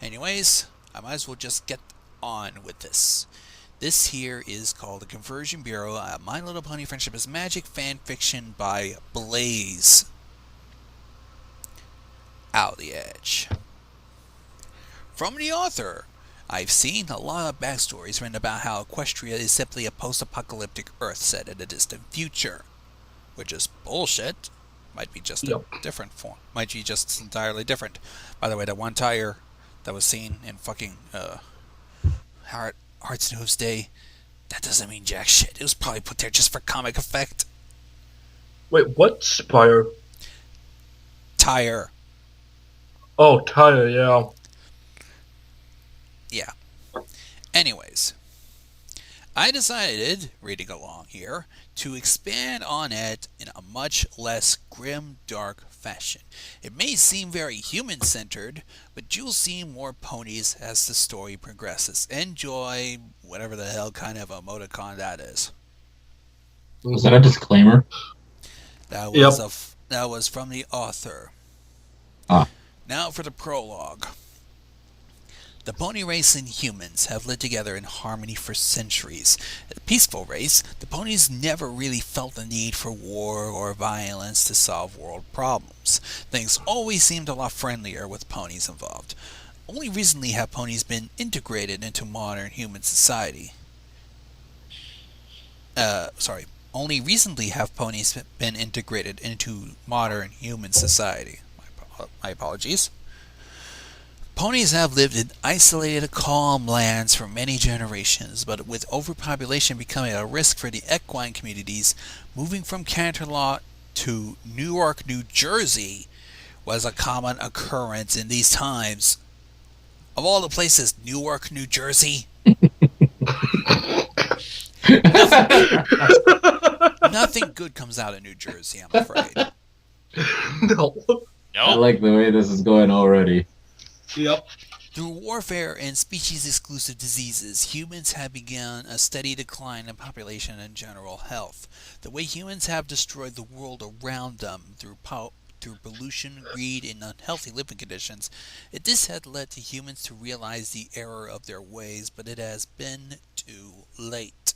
Anyways, I might as well just get on with this. This here is called The Conversion Bureau, a My Little Pony Friendship is Magic fan fiction by Blaze. Out the Edge. From the author, I've seen a lot of backstories written about how Equestria is simply a post-apocalyptic Earth set in a distant future. Which is bullshit. Might be just a different form. Might be just entirely different. By the way, that one tire that was seen in fucking Hearts and Hooves Day, that doesn't mean jack shit. It was probably put there just for comic effect. Wait, what spire? Tire. Oh, tire, yeah. Yeah. Anyways, I decided, reading along here, to expand on it in a much less grim, dark fashion. It may seem very human-centered, but you'll see more ponies as the story progresses. Enjoy whatever the hell kind of emoticon that is. Was that a disclaimer? That was from the author. Ah. Now for the prologue. The pony race and humans have lived together in harmony for centuries. A peaceful race, the ponies never really felt the need for war or violence to solve world problems. Things always seemed a lot friendlier with ponies involved. Only recently have ponies been integrated into modern human society. Only recently have ponies been integrated into modern human society. My apologies. Ponies have lived in isolated, calm lands for many generations, but with overpopulation becoming a risk for the equine communities, moving from Canterlot to Newark, New Jersey was a common occurrence in these times. Of all the places, Newark, New Jersey. Nothing good comes out of New Jersey, I'm afraid. No. I like the way this is going already. Yep. Through warfare and species-exclusive diseases, humans have begun a steady decline in population and general health. The way humans have destroyed the world around them through pollution, greed, and unhealthy living conditions, this had led to humans to realize the error of their ways, but it has been too late.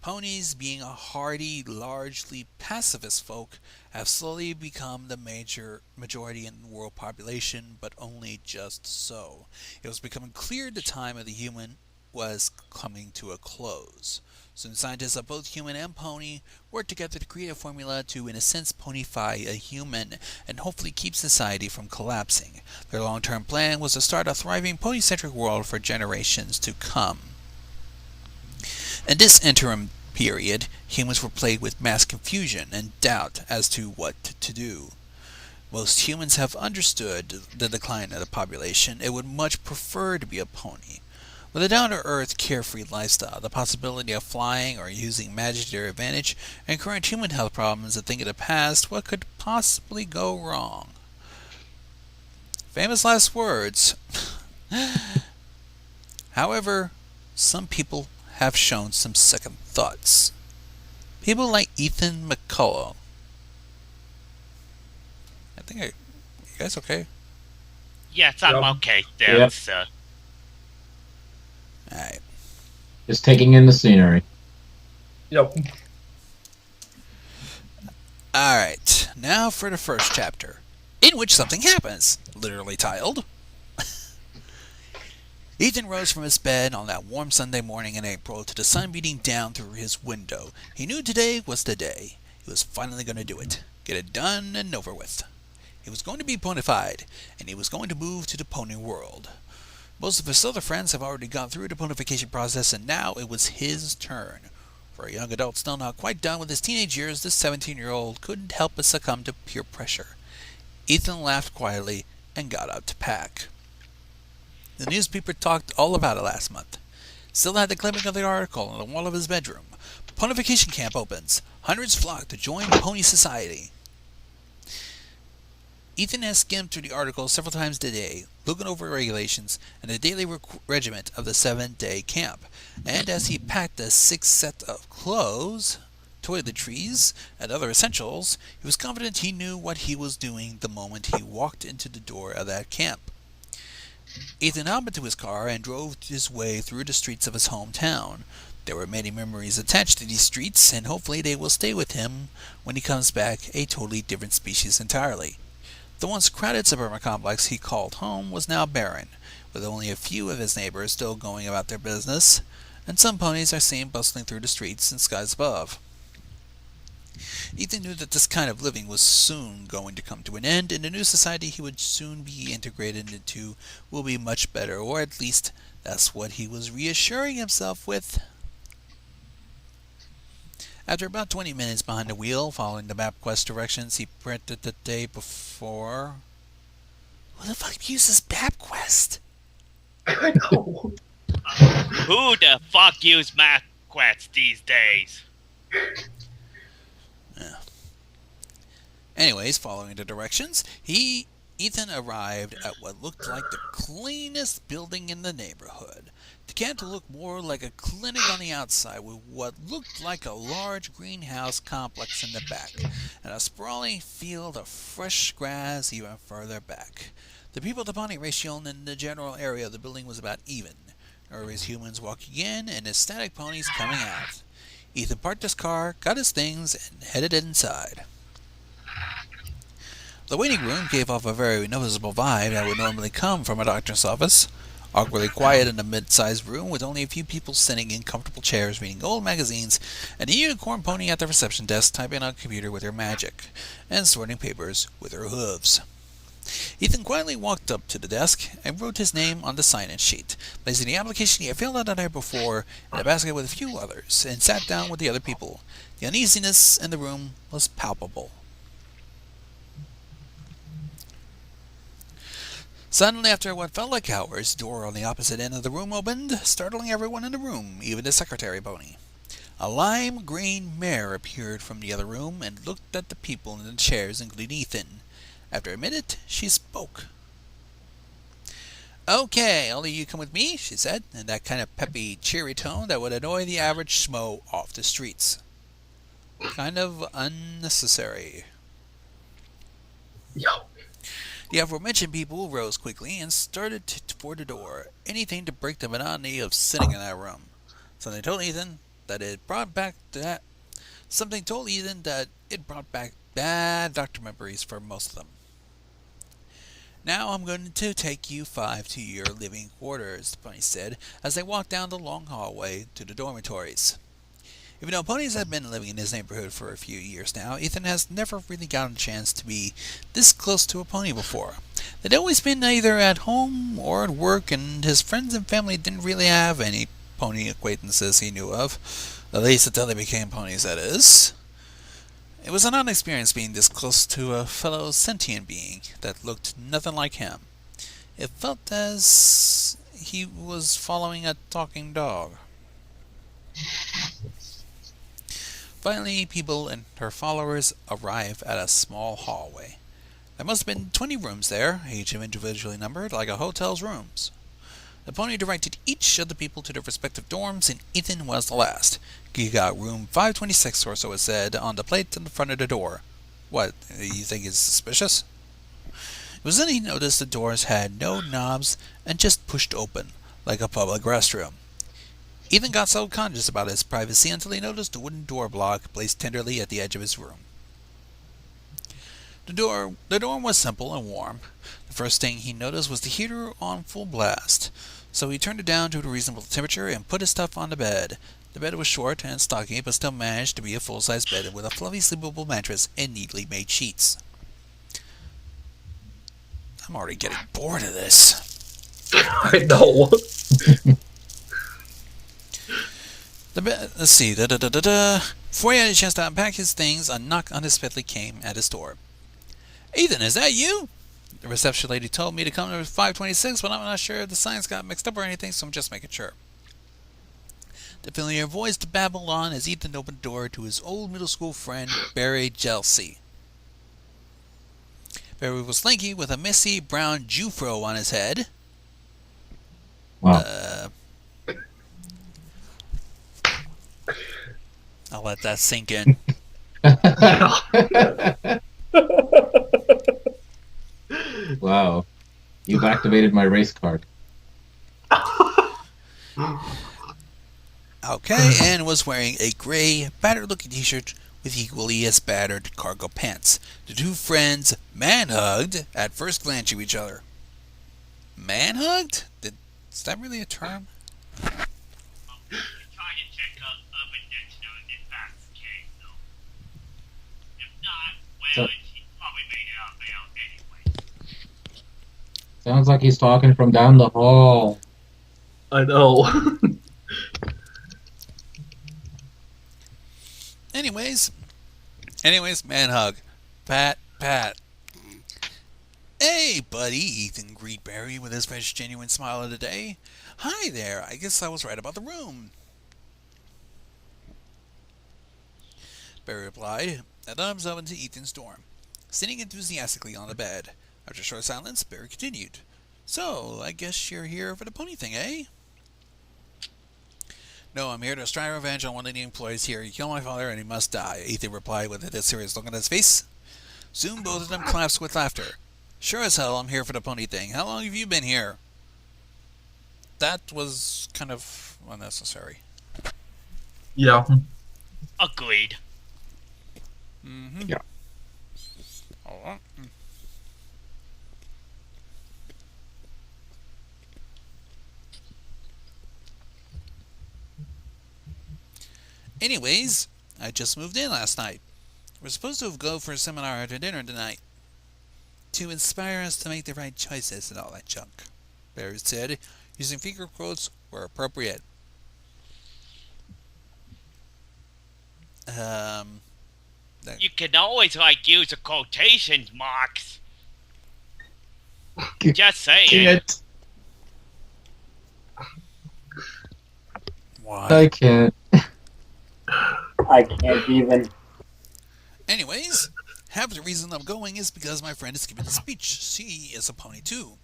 Ponies, being a hardy, largely pacifist folk, have slowly become the majority in the world population, but only just so. It was becoming clear the time of the human was coming to a close. Soon scientists of both human and pony worked together to create a formula to, in a sense, ponify a human and hopefully keep society from collapsing. Their long-term plan was to start a thriving pony-centric world for generations to come. In this interim period, humans were plagued with mass confusion and doubt as to what to do. Most humans have understood the decline of the population and would much prefer to be a pony. With a down-to-earth, carefree lifestyle, the possibility of flying or using magic to their advantage, and current human health problems, and think of the past, what could possibly go wrong? Famous last words. However, some people have shown some second thoughts. People like Ethan McCullough. You guys okay? Yes, I'm okay. There's, Alright. Just taking in the scenery. Yep. Alright, now for the first chapter, in which something happens, literally titled. Ethan rose from his bed on that warm Sunday morning in April to the sun beating down through his window. He knew today was the day. He was finally going to do it. Get it done and over with. He was going to be ponified, and he was going to move to the pony world. Most of his other friends have already gone through the ponification process, and now it was his turn. For a young adult still not quite done with his teenage years, this 17-year-old couldn't help but succumb to peer pressure. Ethan laughed quietly and got up to pack. The newspaper talked all about it last month. Still had the clipping of the article on the wall of his bedroom. Ponification camp opens. Hundreds flock to join Pony Society. Ethan has skimmed through the article several times today, looking over regulations and the daily regiment of the 7-day camp. And as he packed a 6 set of clothes, toiletries, and other essentials, he was confident he knew what he was doing the moment he walked into the door of that camp. Ethan hopped into his car and drove his way through the streets of his hometown. There were many memories attached to these streets, and hopefully they will stay with him when he comes back a totally different species entirely. The once crowded suburban complex he called home was now barren, with only a few of his neighbors still going about their business, and some ponies are seen bustling through the streets and skies above. Ethan knew that this kind of living was soon going to come to an end, and the new society he would soon be integrated into will be much better, or at least that's what he was reassuring himself with. After about 20 minutes behind the wheel, following the MapQuest directions he printed the day before... Who the fuck uses MapQuest? I know. Who the fuck use MapQuest these days? Anyways, following the directions, Ethan arrived at what looked like the cleanest building in the neighborhood. The began to look more like a clinic on the outside, with what looked like a large greenhouse complex in the back, and a sprawling field of fresh grass even further back. The people-to-pony ratio in the general area of the building was about even. There were humans walking in and static ponies coming out. Ethan parked his car, got his things, and headed inside. The waiting room gave off a very noticeable vibe that would normally come from a doctor's office. Awkwardly quiet in a mid-sized room with only a few people sitting in comfortable chairs reading old magazines, and a unicorn pony at the reception desk typing on a computer with her magic, and sorting papers with her hooves. Ethan quietly walked up to the desk and wrote his name on the sign-in sheet, placing the application he had filled out the night before in a basket with a few others, and sat down with the other people. The uneasiness in the room was palpable. Suddenly, after what felt like hours, the door on the opposite end of the room opened, startling everyone in the room, even the secretary pony. A lime green mare appeared from the other room and looked at the people in the chairs, including Ethan. After a minute, she spoke. "Okay, all of you come with me," she said, in that kind of peppy, cheery tone that would annoy the average schmo off the streets. Kind of unnecessary. Yo. The aforementioned people rose quickly and started toward the door, anything to break the monotony of sitting in that room. Something told Ethan that it brought back bad doctor memories for most of them. "Now I'm going to take you 5 to your living quarters," the pony said, as they walked down the long hallway to the dormitories. Even though ponies have been living in his neighborhood for a few years now, Ethan has never really gotten a chance to be this close to a pony before. They'd always been either at home or at work, and his friends and family didn't really have any pony acquaintances he knew of, at least until they became ponies, that is. It was an odd experience being this close to a fellow sentient being that looked nothing like him. It felt as he was following a talking dog. Finally, people and her followers arrive at a small hallway. There must have been 20 rooms there, each individually numbered like a hotel's rooms. The pony directed each of the people to their respective dorms, and Ethan was the last. He got room 526 or so, it said, on the plate in the front of the door. What, you think is suspicious? It was then he noticed the doors had no knobs and just pushed open, like a public restroom. Ethan got self-conscious about his privacy until he noticed a wooden door block placed tenderly at the edge of his room. The dorm was simple and warm. The first thing he noticed was the heater on full blast, so he turned it down to a reasonable temperature and put his stuff on the bed. The bed was short and stocky, but still managed to be a full-size bed with a fluffy sleepable mattress and neatly made sheets. I'm already getting bored of this. I know. Let's see. Before he had a chance to unpack his things, a knock unexpectedly came at his door. "Ethan, is that you?" The reception lady told me to come to 526, but I'm not sure if the signs got mixed up or anything, so I'm just making sure. The familiar voice babbled on as Ethan opened the door to his old middle school friend, Barry Jelsey. Barry was lanky with a messy brown Jufro on his head. Wow. I'll let that sink in. Wow. You've activated my race card. Okay, and was wearing a gray, battered-looking t-shirt with equally as battered cargo pants. The two friends man-hugged at first glance to each other. Man-hugged? Is that really a term? Trying to check out evidence if that's the case, though. If not, well, he probably made it out there anyway. Sounds like he's talking from down the hall. I know. Anyways, man hug. Pat. Hey, buddy, Ethan greeted Barry with his first genuine smile of the day. Hi there, I guess I was right about the room. Barry replied, a thumbs up into Ethan's dorm, sitting enthusiastically on the bed. After a short silence, Barry continued. So, I guess you're here for the pony thing, eh? No, I'm here to extract revenge on one of the employees here. He killed my father and he must die, Ethan replied with a serious look on his face. Soon both of them collapsed with laughter. Sure as hell I'm here for the pony thing. How long have you been here? That was kind of unnecessary. Yeah. Agreed. Mm-hmm. Yeah. Alright. Anyways, I just moved in last night. We're supposed to go for a seminar after dinner tonight. To inspire us to make the right choices and all that junk. Barry said, using finger quotes where appropriate. You can always, use the quotations marks. Just saying. Can't. Why? I can't. I can't even. Anyways, half the reason I'm going is because my friend is giving a speech. She is a pony too.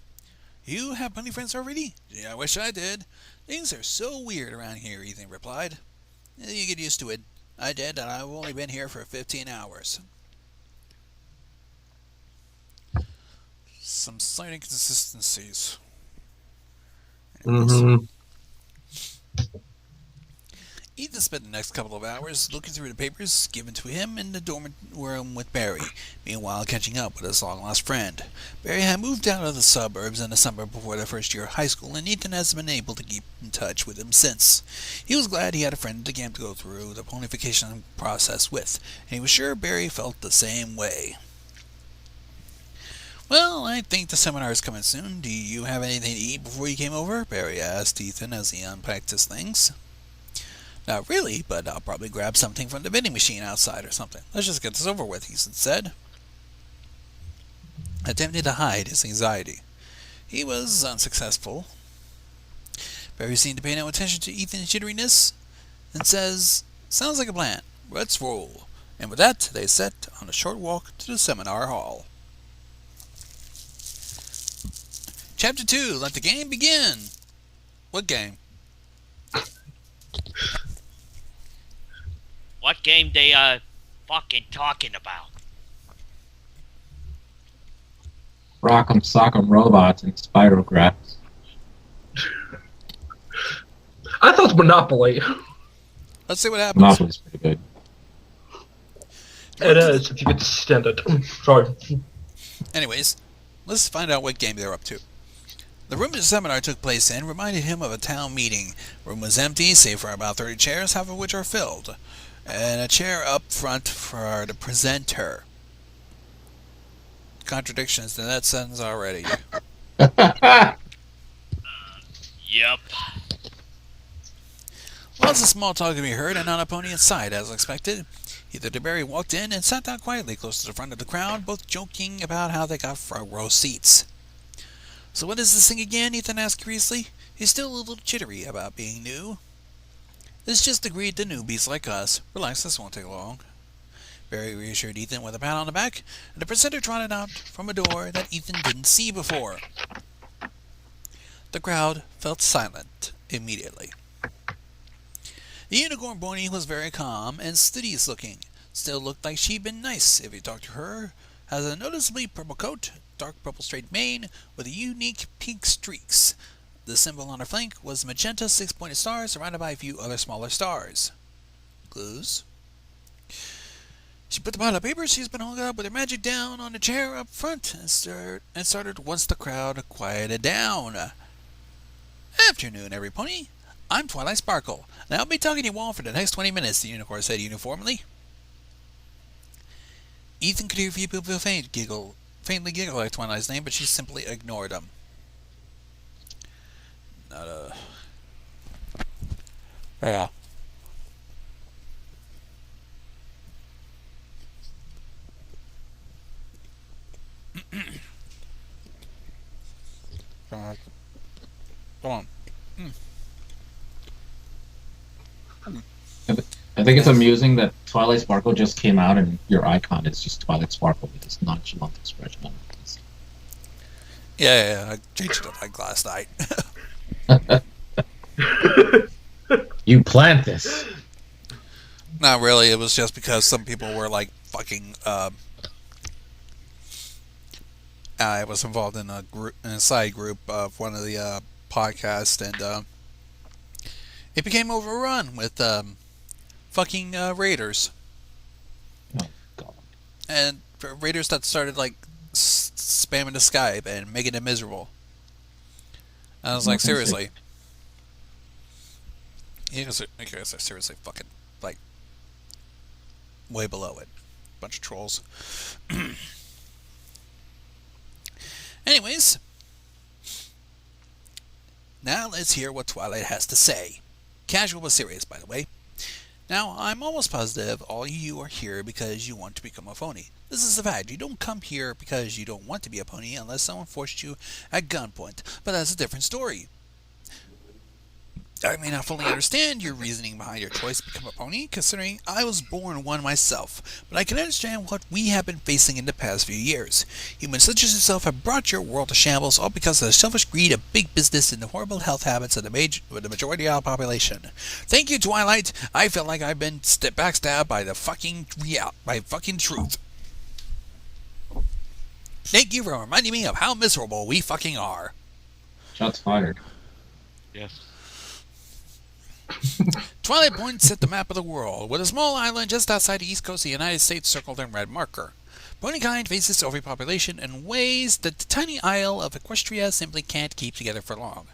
You have pony friends already? Yeah, I wish I did. Things are so weird around here, Ethan replied. You get used to it. I did, and I've only been here for 15 hours. Some slight inconsistencies. Mm-hmm. Ethan spent the next couple of hours looking through the papers given to him in the dorm room with Barry, meanwhile catching up with his long-lost friend. Barry had moved out of the suburbs in the summer before the first year of high school, and Ethan has been able to keep in touch with him since. He was glad he had a friend at the camp to go through the ponification process with, and he was sure Barry felt the same way. Well, I think the seminar is coming soon. Do you have anything to eat before you came over? Barry asked Ethan as he unpacked his things. Not really, but I'll probably grab something from the vending machine outside or something. Let's just get this over with, Ethan said, attempting to hide his anxiety. He was unsuccessful. Barry seemed to pay no attention to Ethan's jitteriness and says, sounds like a plan. Let's roll. And with that, they set on a short walk to the seminar hall. Chapter 2, let the game begin. What game? What game they fucking talking about? Rock'em Sock'em Robots and Spirograph. I thought it was Monopoly. Let's see what happens. Monopoly's pretty good. It is, if you could stand it. Sorry. Anyways, let's find out what game they're up to. The room the seminar took place in reminded him of a town meeting. The room was empty, save for about 30 chairs, half of which are filled, and a chair up front for the presenter. Contradictions in that sentence already. Yep. Lots of small talk can be heard, and not a pony in sight, as expected. Either DeBerry walked in and sat down quietly close to the front of the crowd, both joking about how they got front row seats. So what is this thing again? Ethan asked curiously. He's still a little jittery about being new. It's just agreed to newbies like us. Relax, this won't take long. Barry reassured Ethan with a pat on the back, and the presenter trotted out from a door that Ethan didn't see before. The crowd felt silent immediately. The unicorn pony was very calm and studious looking. Still looked like she'd been nice if you talked to her. Has a noticeably purple coat, dark purple straight mane with unique pink streaks. The symbol on her flank was magenta 6-pointed stars surrounded by a few other smaller stars. Clues? She put the pile of papers she's been holding up with her magic down on a chair up front and started once the crowd quieted down. Afternoon, every pony. I'm Twilight Sparkle, and I'll be talking to you all for the next 20 minutes, the unicorn said uniformly. Ethan could hear a few people faintly giggle at Twilight's name, but she simply ignored him. Yeah. Come on. I think it's amusing that Twilight Sparkle just came out and your icon is just Twilight Sparkle with this nonchalant expression on it. Yeah, I changed it like last night. You planned this. Not really, it was just because some people were like fucking, I was involved in a side group of one of the podcasts, and it became overrun with fucking raiders. Oh, God. And raiders that started like spamming the Skype and making it miserable. And I was like, seriously. You guys are seriously fucking, like, way below it. Bunch of trolls. Anyways. Now let's hear what Twilight has to say. Casual but serious, by the way. Now, I'm almost positive all you are here because you want to become a pony. This is a fact. You don't come here because you don't want to be a pony unless someone forced you at gunpoint. But that's a different story. I may not fully understand your reasoning behind your choice to become a pony, considering I was born one myself, but I can understand what we have been facing in the past few years. Humans such as yourself have brought your world to shambles, all because of the selfish greed of big business and the horrible health habits of the majority of our population. Thank you, Twilight. I feel like I've been backstabbed by the fucking truth. Thank you for reminding me of how miserable we fucking are. Shots fired. Yes. Twilight points at the map of the world, with a small island just outside the east coast of the United States circled in red marker. Ponykind faces overpopulation in ways that the tiny isle of Equestria simply can't keep together for long.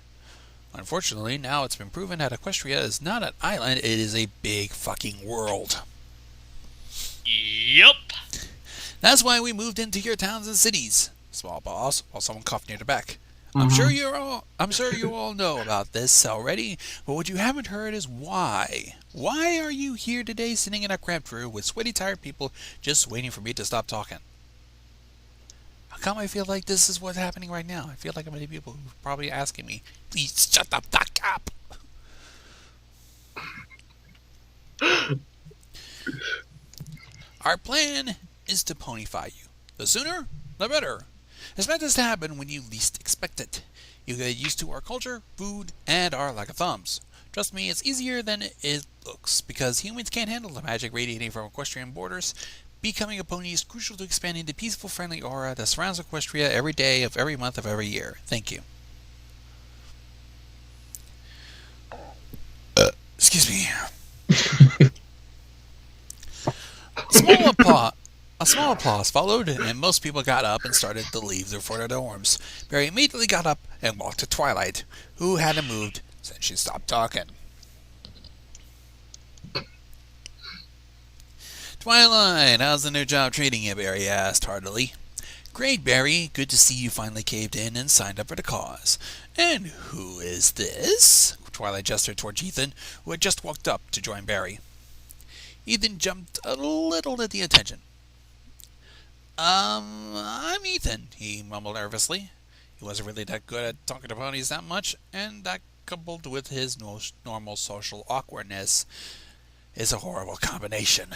Unfortunately, now it's been proven that Equestria is not an island, it is a big fucking world. Yep. That's why we moved into your towns and cities. Small boss, while someone coughed near the back. I'm sure you all know about this already, but what you haven't heard is why. Why are you here today sitting in a cramped room with sweaty, tired people just waiting for me to stop talking? How come I feel like this is what's happening right now? I feel like many people who are probably asking me, please shut the fuck up. Our plan is to ponyfy you. The sooner, the better. Expect this to happen when you least expect it. You get used to our culture, food, and our lack of thumbs. Trust me, it's easier than it looks, because humans can't handle the magic radiating from equestrian borders. Becoming a pony is crucial to expanding the peaceful, friendly aura that surrounds Equestria every day of every month of every year. Thank you. Excuse me. A small applause followed, and most people got up and started to leave for their dorms. Barry immediately got up and walked to Twilight, who hadn't moved since she stopped talking. Twilight, how's the new job treating you? Barry asked heartily. Great, Barry. Good to see you finally caved in and signed up for the cause. And who is this? Twilight gestured towards Ethan, who had just walked up to join Barry. Ethan jumped a little at the attention. I'm Ethan, he mumbled nervously. He wasn't really that good at talking to ponies that much, and that coupled with his normal social awkwardness is a horrible combination.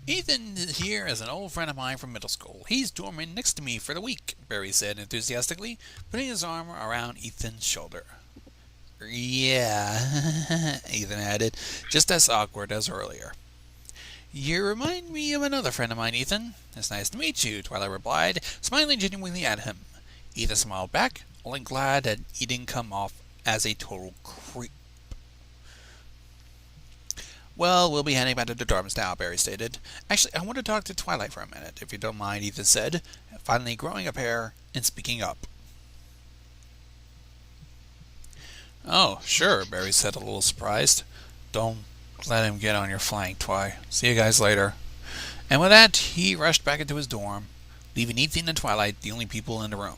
Ethan here is an old friend of mine from middle school. He's dorming next to me for the week, Barry said enthusiastically, putting his arm around Ethan's shoulder. Yeah, Ethan added, just as awkward as earlier. You remind me of another friend of mine, Ethan. It's nice to meet you, Twilight replied, smiling genuinely at him. Ethan smiled back, only glad that he didn't come off as a total creep. Well, we'll be heading back to the dorms now, Barry stated. Actually, I want to talk to Twilight for a minute, if you don't mind, Ethan said, finally growing a pair and speaking up. Oh, sure, Barry said, a little surprised. Don't let him get on your flank, Twi. See you guys later. And with that, he rushed back into his dorm, leaving Ethan and Twilight the only people in the room.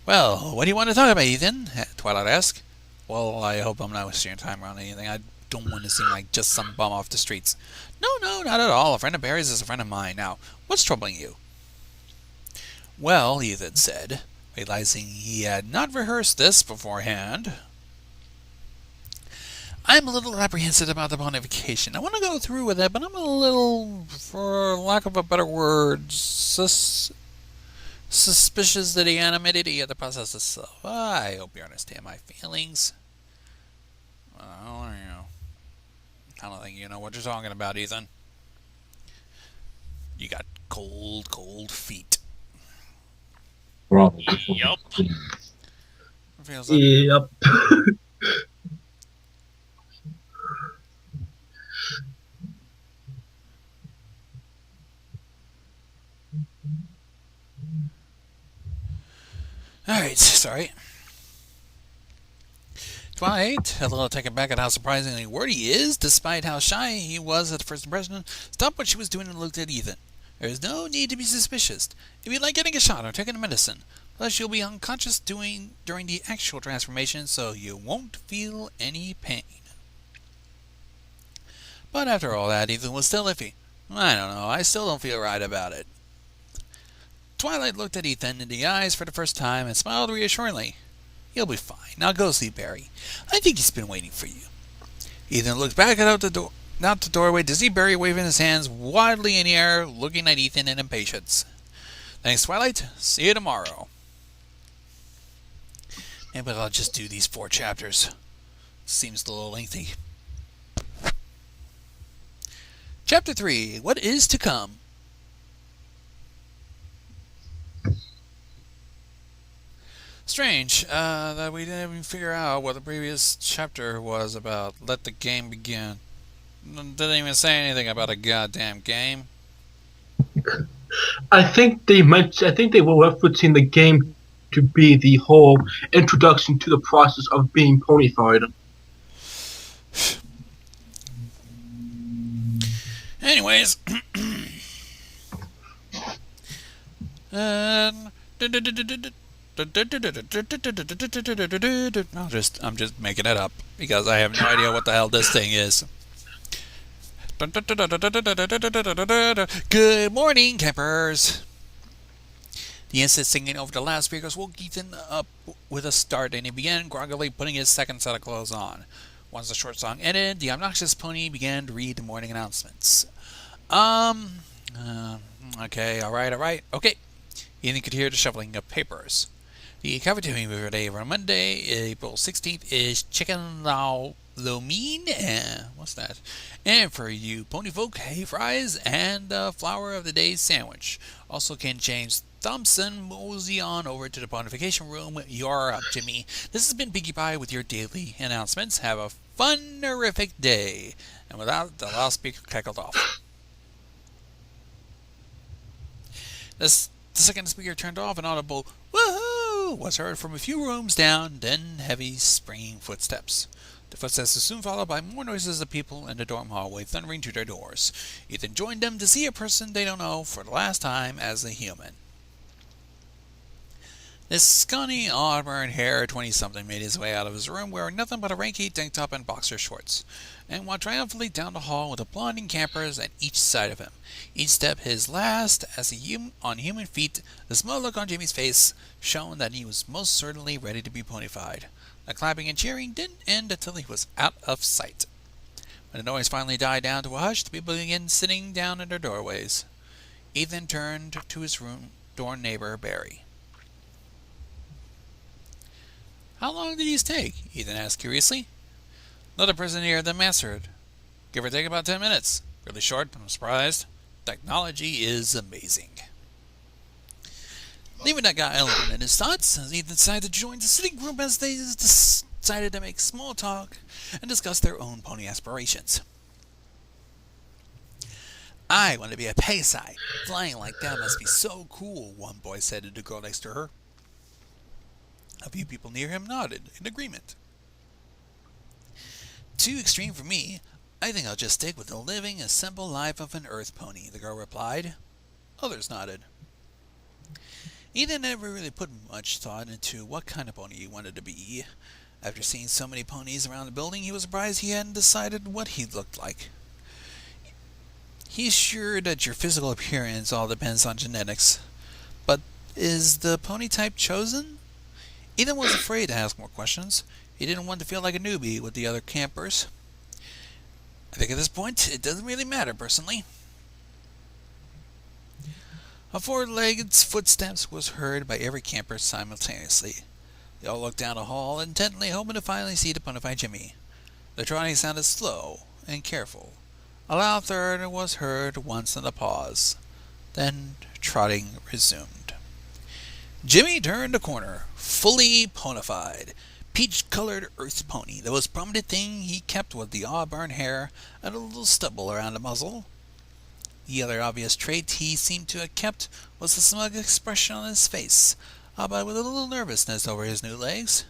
Well, what do you want to talk about, Ethan? Twilight asked. Well, I hope I'm not wasting your time around anything. I don't want to seem like just some bum off the streets. No, not at all. A friend of Barry's is a friend of mine. Now, what's troubling you? Well, Ethan said, realizing he had not rehearsed this beforehand. I'm a little apprehensive about the bonification. I want to go through with it, but I'm a little, for lack of a better word, suspicious that the anonymity of the process is slow. I hope you understand my feelings. Well, I don't think you know what you're talking about, Ethan. You got cold feet. Probably. Yup. Feels like Yep. Alright, sorry. Twilight, a little taken back at how surprisingly wordy he is, despite how shy he was at the first impression, stopped what she was doing and looked at Ethan. There is no need to be suspicious. If you'd like getting a shot or taking a medicine, plus you'll be unconscious during the actual transformation, so you won't feel any pain. But after all that, Ethan was still iffy. I don't know, I still don't feel right about it. Twilight looked at Ethan in the eyes for the first time and smiled reassuringly. You'll be fine. Now go sleep, Barry. I think he's been waiting for you. Ethan looked back out the doorway to see Barry waving his hands wildly in the air, looking at Ethan in impatience. Thanks, Twilight. See you tomorrow. Maybe I'll just do these 4 chapters. Seems a little lengthy. Chapter 3. What is to come? Strange, that we didn't even figure out what the previous chapter was about. Let the game begin. Didn't even say anything about a goddamn game. I think they were referencing the game to be the whole introduction to the process of being ponyfied. Anyways, I'm just making it up because I have no idea what the hell this thing is. Good morning, campers. The instant singing over the loudspeakers woke Ethan up with a start, and he began groggily putting his second set of clothes on. Once the short song ended, the obnoxious pony began to read the morning announcements. Okay, alright, okay. Ethan could hear the shuffling of papers. The cafeteria menu day for Monday, April 16th is chicken lo mein, what's that? And for you pony folk, hay fries and the flower of the day sandwich. Also, can James Thompson mosey on over to the bonification room? You're up, Jimmy. This has been Pinkie Pie with your daily announcements. Have a fun-erific day. And without, the loudspeaker cackled off. The second speaker turned off, an audible "woohoo" was heard from a few rooms down, then heavy, springing footsteps. The footsteps were soon followed by more noises of people in the dorm hallway thundering to their doors. Ethan joined them to see a person they don't know for the last time as a human. This scrawny, auburn-haired 20-something made his way out of his room wearing nothing but a ranky tank top and boxer shorts, and walked triumphantly down the hall with applauding campers at each side of him. Each step his last as on human feet, the small look on Jimmy's face showed that he was most certainly ready to be ponyfied. The clapping and cheering didn't end until he was out of sight. When the noise finally died down to a hush, the people began sitting down in their doorways. Ethan turned to his door neighbor, Barry. How long did these take? Ethan asked curiously. Another person near them answered. Give or take about 10 minutes. Really short, but I'm surprised. Technology is amazing. Leaving that guy alone in his thoughts, Ethan decided to join the sitting group as they decided to make small talk and discuss their own pony aspirations. I want to be a Pegasai. Flying like that must be so cool, one boy said to the girl next to her. A few people near him nodded in agreement. Too extreme for me. I think I'll just stick with the living a simple life of an earth pony, the girl replied. Others nodded. Ethan never really put much thought into what kind of pony he wanted to be. After seeing so many ponies around the building, he was surprised he hadn't decided what he looked like. He's sure that your physical appearance all depends on genetics. But is the pony type chosen? Ethan was afraid to ask more questions. He didn't want to feel like a newbie with the other campers. I think at this point, it doesn't really matter, personally. A four-legged footsteps was heard by every camper simultaneously. They all looked down the hall, intently hoping to finally see the ponified Jimmy. The trotting sounded slow and careful. A loud third was heard once in a pause. Then trotting resumed. Jimmy turned a corner, fully ponified. Peach-colored earth pony. The most prominent thing he kept was the auburn hair and a little stubble around the muzzle. The other obvious trait he seemed to have kept was the smug expression on his face, but with a little nervousness over his new legs.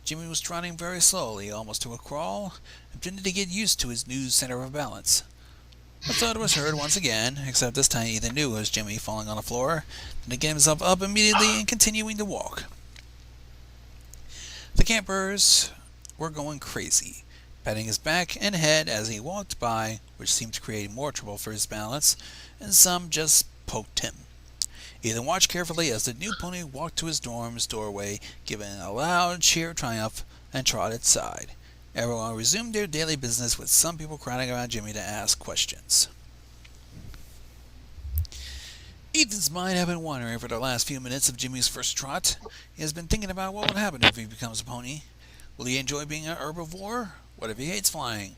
Jimmy was trotting very slowly, almost to a crawl, and pretended to get used to his new center of balance. A thud was heard once again, except this time Ethan knew it was Jimmy falling on the floor, then to get himself up immediately and continuing to walk. The campers were going crazy, patting his back and head as he walked by, which seemed to create more trouble for his balance, and some just poked him. Ethan watched carefully as the new pony walked to his dorm's doorway, giving a loud cheer of triumph, and trotted inside. Everyone resumed their daily business, with some people crowding around Jimmy to ask questions. Ethan's mind had been wandering for the last few minutes of Jimmy's first trot. He has been thinking about what would happen if he becomes a pony. Will he enjoy being an herbivore? What if he hates flying?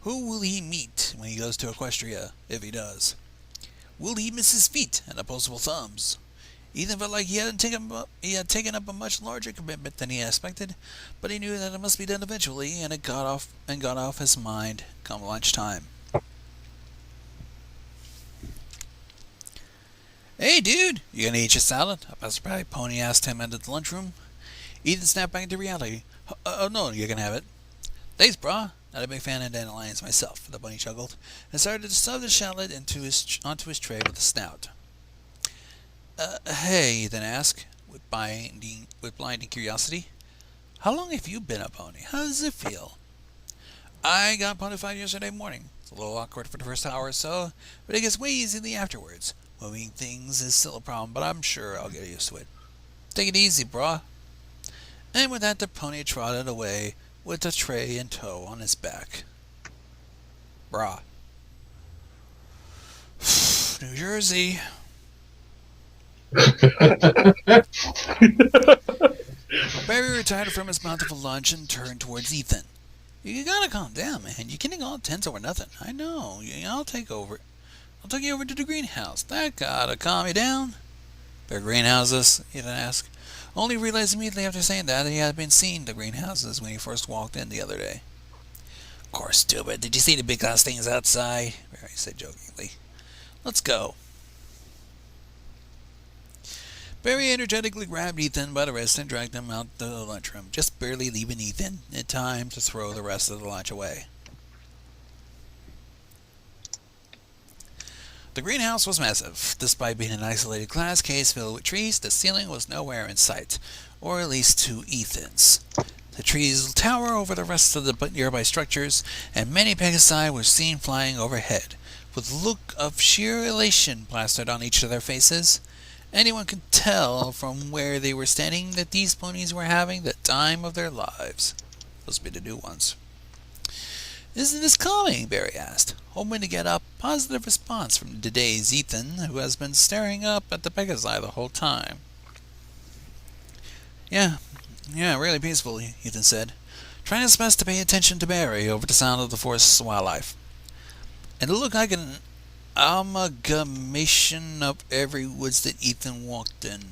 Who will he meet when he goes to Equestria, if he does? Will he miss his feet and opposable thumbs? Ethan felt like he had taken up a much larger commitment than he had expected, but he knew that it must be done eventually, and it got off his mind come lunchtime. Hey, dude, you gonna eat your salad? A passerby pony asked him into the lunchroom. Ethan snapped back into reality. Oh, no, you're gonna have it. Thanks, brah. Not a big fan of dandelions myself, the bunny chuckled, and started to stuff the shallot onto his tray with a snout. Hey, Ethan asked, with blinding curiosity. How long have you been a pony? How does it feel? I got ponified yesterday morning. It's a little awkward for the first hour or so, but it gets way easily afterwards. Moving things is still a problem, but I'm sure I'll get used to it. Take it easy, brah. And with that, the pony trotted away with the tray in tow on his back. Brah. New Jersey. Barry retired from his bountiful lunch and turned towards Ethan. You gotta calm down, man. You're getting all tense over nothing. I know. I'll take over. I'll take you over to the greenhouse. That gotta calm you down. The greenhouses? Ethan asked. Only realized immediately after saying that he had been seeing the greenhouses when he first walked in the other day. Of course, stupid. Did you see the big glass things outside? Barry said jokingly. Let's go. Barry energetically grabbed Ethan by the wrist and dragged him out the lunchroom, just barely leaving Ethan in time to throw the rest of the lunch away. The greenhouse was massive. Despite being an isolated glass case filled with trees, the ceiling was nowhere in sight, or at least to Ethan's. The trees tower over the rest of the nearby structures, and many Pegasi were seen flying overhead, with a look of sheer elation plastered on each of their faces. Anyone could tell from where they were standing that these ponies were having the time of their lives. Those be the new ones. Isn't this calming? Barry asked, hoping to get a positive response from today's Ethan, who has been staring up at the Pegasi the whole time. Yeah, really peaceful, Ethan said, trying his best to pay attention to Barry over the sound of the forest's wildlife. And it looked like an amalgamation of every woods that Ethan walked in.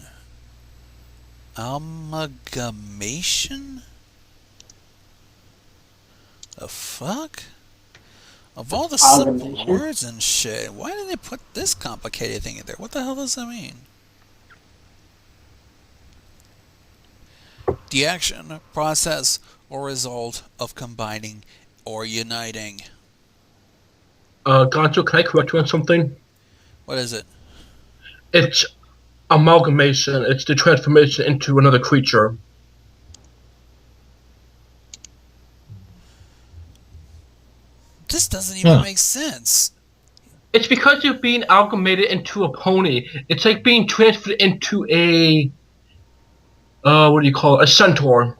Amalgamation? The fuck? Of all the simple Amalgamation. words and shit, why did they put this complicated thing in there? What the hell does that mean? The action, process, or result of combining or uniting. Gonzo, can I correct you on something? What is it? It's amalgamation. It's the transformation into another creature. This doesn't even make sense. It's because you're being amalgamated into a pony. It's like being transferred into a what do you call it? A centaur.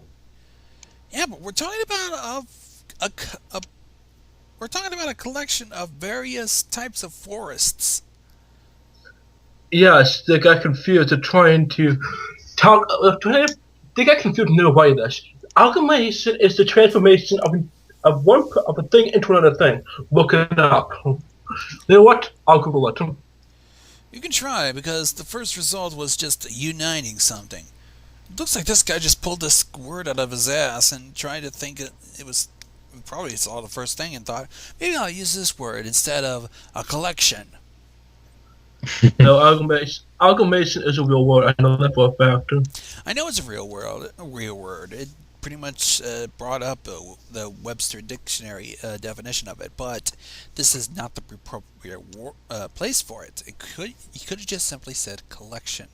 Yeah, but we're talking about we're talking about a collection of various types of forests. Yes, they got confused. They're trying to talk. They got confused in their way. This amalgamation is the transformation of a thing into another thing. Look it up. You know what? I'll Google it. You can try, because the first result was just uniting something. It looks like this guy just pulled this word out of his ass and tried to think it was... Probably saw the first thing and thought, maybe I'll use this word instead of a collection. No, amalgamation is a real word. I know that for a fact. I know it's a real word. It pretty much brought up the Webster Dictionary definition of it, but this is not the appropriate place for it. You could have just simply said collection.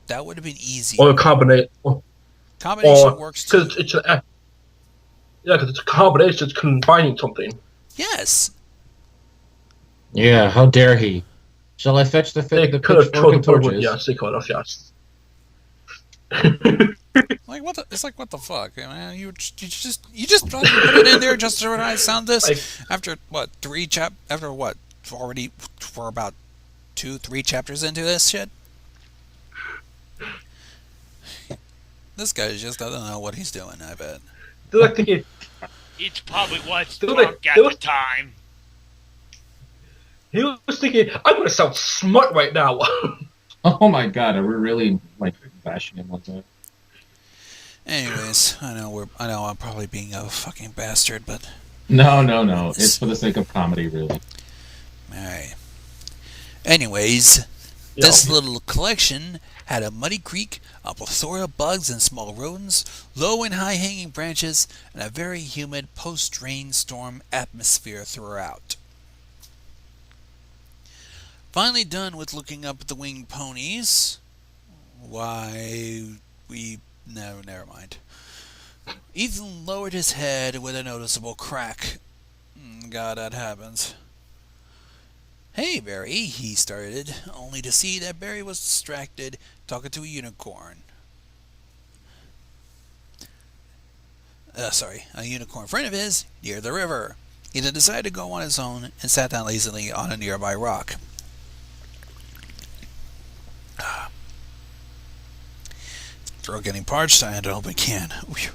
That would have been easy. Or a combination. Combination works too. Because it's a combination. It's combining something. Yes. Yeah, how dare he? Shall I fetch the They the could have pitchfork and told torches? yes, they could have, yes. Like what? It's like what the fuck, man? You just put it in there just so I sound this after what already we're about 2-3 chapters into this shit. This guy just doesn't know what he's doing. I bet. They're like thinking, It's probably what's They were drunk like- at they the were- time. he was thinking, I'm going to sound smart right now. Oh my god, are we really like bashing him like that? Anyways, I know I'm probably being a fucking bastard, but No. It's for the sake of comedy, really. alright. Anyways, this little collection had a muddy creek, a plethora of bugs and small rodents, low and high-hanging branches, and a very humid post-rainstorm atmosphere throughout. Finally done with looking up at the winged ponies. Never mind. Ethan lowered his head with a noticeable crack. God, that happens. Hey, Barry, he started, only to see that Barry was distracted talking to a unicorn. A unicorn friend of his near the river. He then decided to go on his own and sat down lazily on a nearby rock. Throat getting parched, I had to open a can. Whew.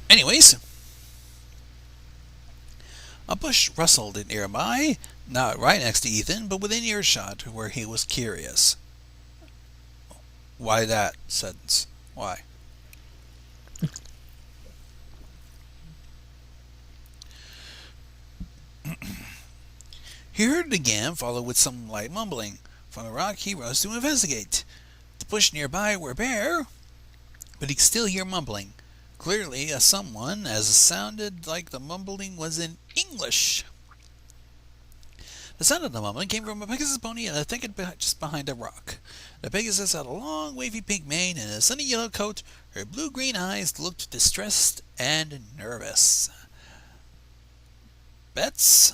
Anyways, a bush rustled nearby, not right next to Ethan, but within earshot, where he was curious. Why that sentence? Why? He heard it again, followed with some light mumbling. From the rock, he rose to investigate. The bush nearby were bare, but he could still hear mumbling. Clearly, someone, as it sounded like the mumbling was in English. The sound of the mumbling came from a Pegasus pony in a thicket just behind a rock. The Pegasus had a long, wavy pink mane and a sunny yellow coat. Her blue-green eyes looked distressed and nervous. Bets?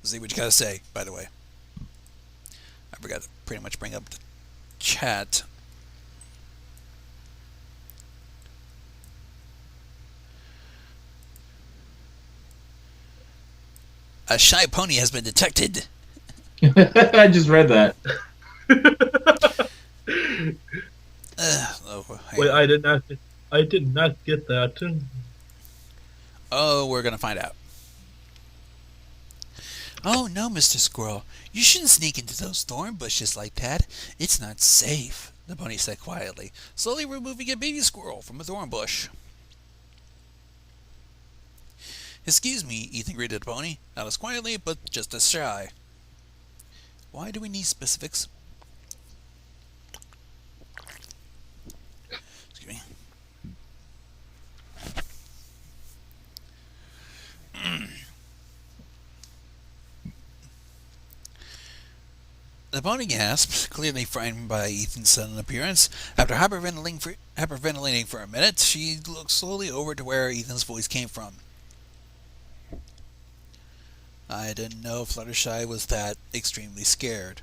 See what you gotta say, by the way. I forgot to pretty much bring up the chat. A shy pony has been detected. I just read that. Wait, I didn't I did not get that. Oh, we're gonna find out. Oh no, Mr. Squirrel. You shouldn't sneak into those thorn bushes like that. It's not safe, the bunny said quietly, slowly removing a baby squirrel from a thorn bush. Excuse me, Ethan greeted the pony, not as quietly, but just as shy. Why do we need specifics? Excuse me. The pony gasped, clearly frightened by Ethan's sudden appearance. After hyperventilating for a minute, she looked slowly over to where Ethan's voice came from. I didn't know Fluttershy was that extremely scared.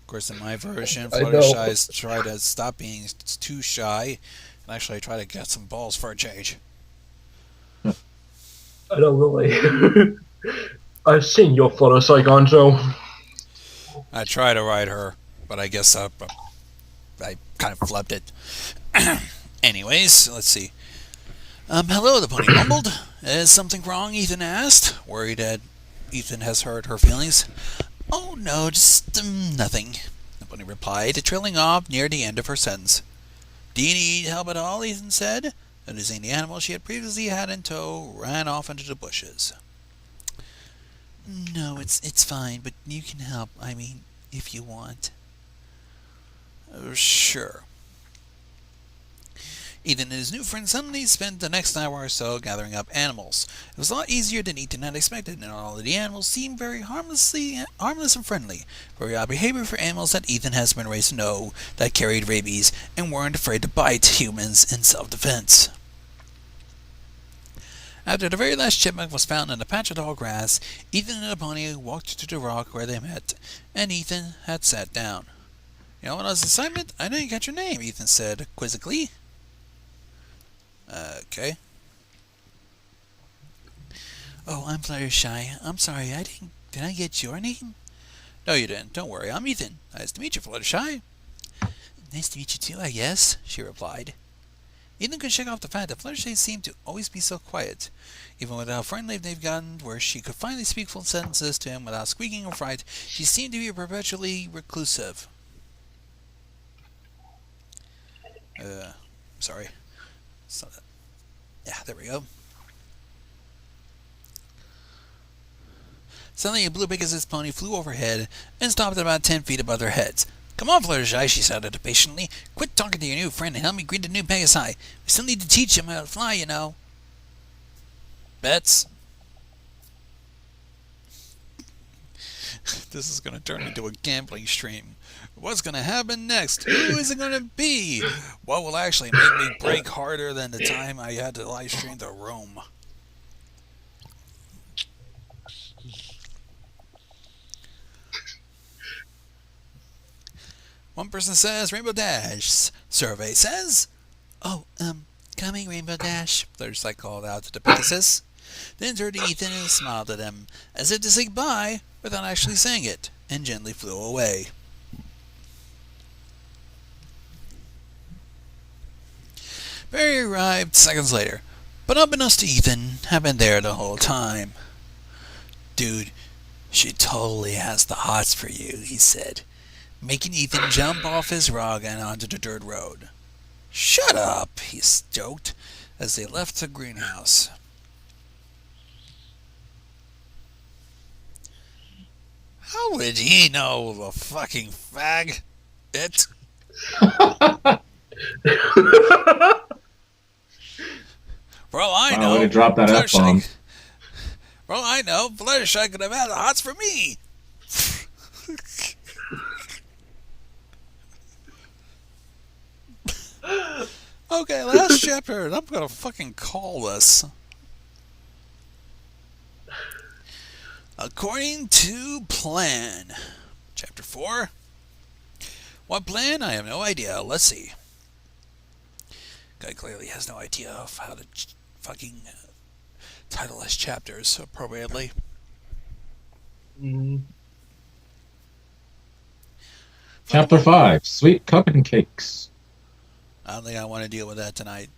Of course, in my version, Fluttershy's try to stop being too shy and actually try to get some balls for a change. I don't really. I've seen your Fluttershy, Gonzo. I tried to ride her, but I guess I kind of flubbed it. Anyways, let's see. Hello, the pony mumbled. Is something wrong? Ethan asked, worried that Ethan has hurt her feelings. Oh no, just nothing, the pony replied, trailing off near the end of her sentence. Do you need help at all? Ethan said, noticing the animal she had previously had in tow ran off into the bushes. No, it's fine, but you can help. I mean, if you want. Oh, sure. Ethan and his new friend suddenly spent the next hour or so gathering up animals. It was a lot easier than Ethan had expected, and all of the animals seemed very harmless and friendly. Very odd behavior for animals that Ethan has been raised to know that carried rabies and weren't afraid to bite humans in self-defense. After the very last chipmunk was found in a patch of tall grass, Ethan and the pony walked to the rock where they met, and Ethan had sat down. You know what else assignment? I didn't get your name, Ethan said quizzically. Okay. Oh, I'm Fluttershy. I'm sorry, did I get your name? No, you didn't. Don't worry, I'm Ethan. Nice to meet you, Fluttershy. Nice to meet you too, I guess, she replied. Ethan could shake off the fact that Fluttershy seemed to always be so quiet. Even with how friendly they've gotten, where she could finally speak full sentences to him without squeaking or fright, she seemed to be perpetually reclusive. Sorry. So, yeah, there we go. Suddenly, a blue Pegasus pony flew overhead and stopped at about 10 feet above their heads. Come on, Fluttershy, she shouted impatiently. Quit talking to your new friend and help me greet the new Pegasi. We still need to teach him how to fly, you know. Bets? This is going to turn into a gambling stream. What's going to happen next? Who is it going to be? What will actually make me break harder than the time I had to live stream the room? One person says Rainbow Dash. Survey says, oh, coming Rainbow Dash, Fluttershy called out to the Pegasus. Then turned to Ethan and smiled at him, as if to say goodbye without actually saying it, and gently flew away. Barry arrived seconds later, but unbeknownst to Ethan, had been there the whole time. Dude, she totally has the hots for you, he said, making Ethan jump off his rug and onto the dirt road. Shut up, he joked, as they left the greenhouse. How would he know, the fucking fag? It? For all I know, way to drop that F-bomb. For all I know, Fluttershy could have had the hots for me. Okay, last chapter, and I'm gonna fucking call this. According to plan. Chapter 4. What plan? I have no idea. Let's see. Guy clearly has no idea of how to fucking title his chapters appropriately. Chapter 5. Sweet Cup and Cakes. I don't think I want to deal with that tonight.